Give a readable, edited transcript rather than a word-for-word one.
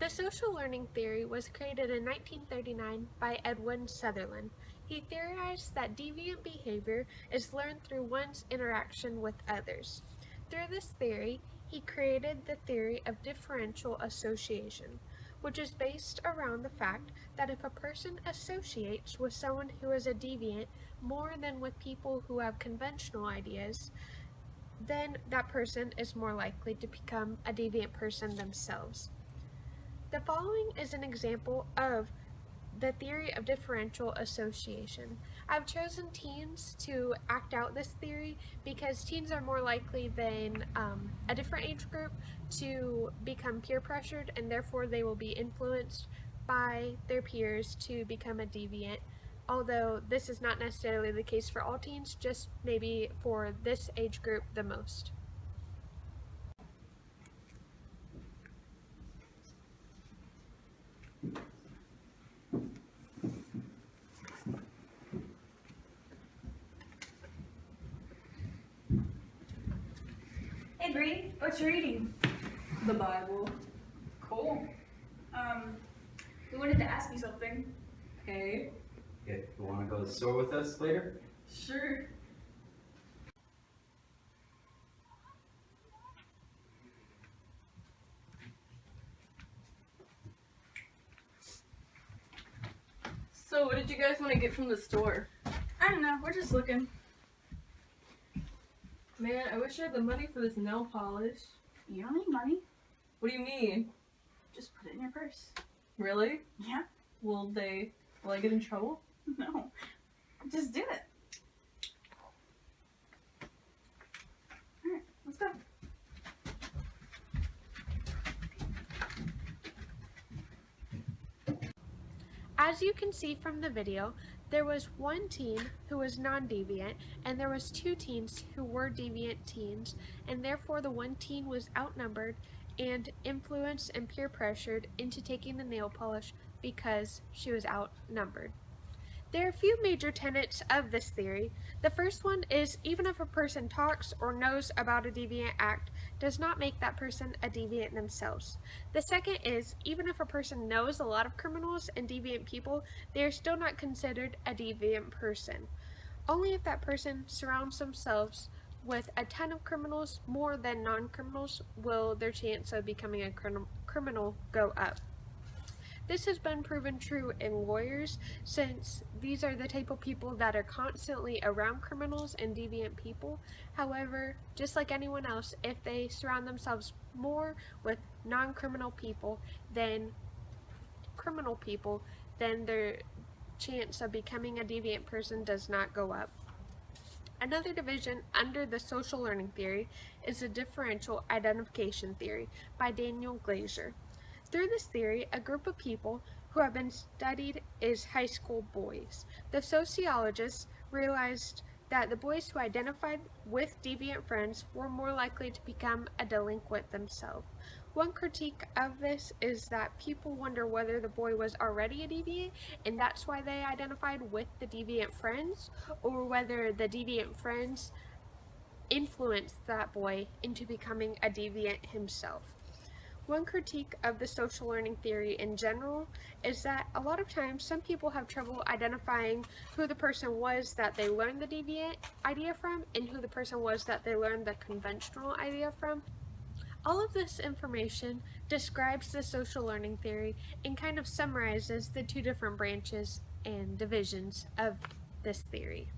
The social learning theory was created in 1939 by Edwin Sutherland. He theorized that deviant behavior is learned through one's interaction with others. Through this theory, he created the theory of differential association, which is based around the fact that if a person associates with someone who is a deviant more than with people who have conventional ideas, then that person is more likely to become a deviant person themselves. The following is an example of the theory of differential association. I've chosen teens to act out this theory because teens are more likely than a different age group to become peer pressured, and therefore they will be influenced by their peers to become a deviant. Although this is not necessarily the case for all teens, just maybe for this age group the most. Hey Bree, what you reading? The Bible. Cool. We wanted to ask you something. Okay. You want to go to the store with us later? Sure. So, what did you guys want to get from the store? I don't know, we're just looking. Man, I wish I had the money for this nail polish. You don't need money. What do you mean? Just put it in your purse. Really? Yeah? Will I get in trouble? No. Just do it. Alright, let's go. As you can see from the video, there was one teen who was non-deviant, and there was two teens who were deviant teens, and therefore the one teen was outnumbered and influenced and peer pressured into taking the nail polish because she was outnumbered. There are a few major tenets of this theory. The first one is even if a person talks or knows about a deviant act, does not make that person a deviant themselves. The second is even if a person knows a lot of criminals and deviant people, they are still not considered a deviant person. Only if that person surrounds themselves with a ton of criminals more than non-criminals will their chance of becoming a criminal go up. This has been proven true in lawyers, since these are the type of people that are constantly around criminals and deviant people. However, just like anyone else, if they surround themselves more with non-criminal people than criminal people, then their chance of becoming a deviant person does not go up. Another division under the social learning theory is the differential identification theory by Daniel Glazer. Through this theory, a group of people who have been studied is high school boys. The sociologists realized that the boys who identified with deviant friends were more likely to become a delinquent themselves. One critique of this is that people wonder whether the boy was already a deviant and that's why they identified with the deviant friends, or whether the deviant friends influenced that boy into becoming a deviant himself. One critique of the social learning theory in general is that a lot of times some people have trouble identifying who the person was that they learned the deviant idea from and who the person was that they learned the conventional idea from. All of this information describes the social learning theory and kind of summarizes the two different branches and divisions of this theory.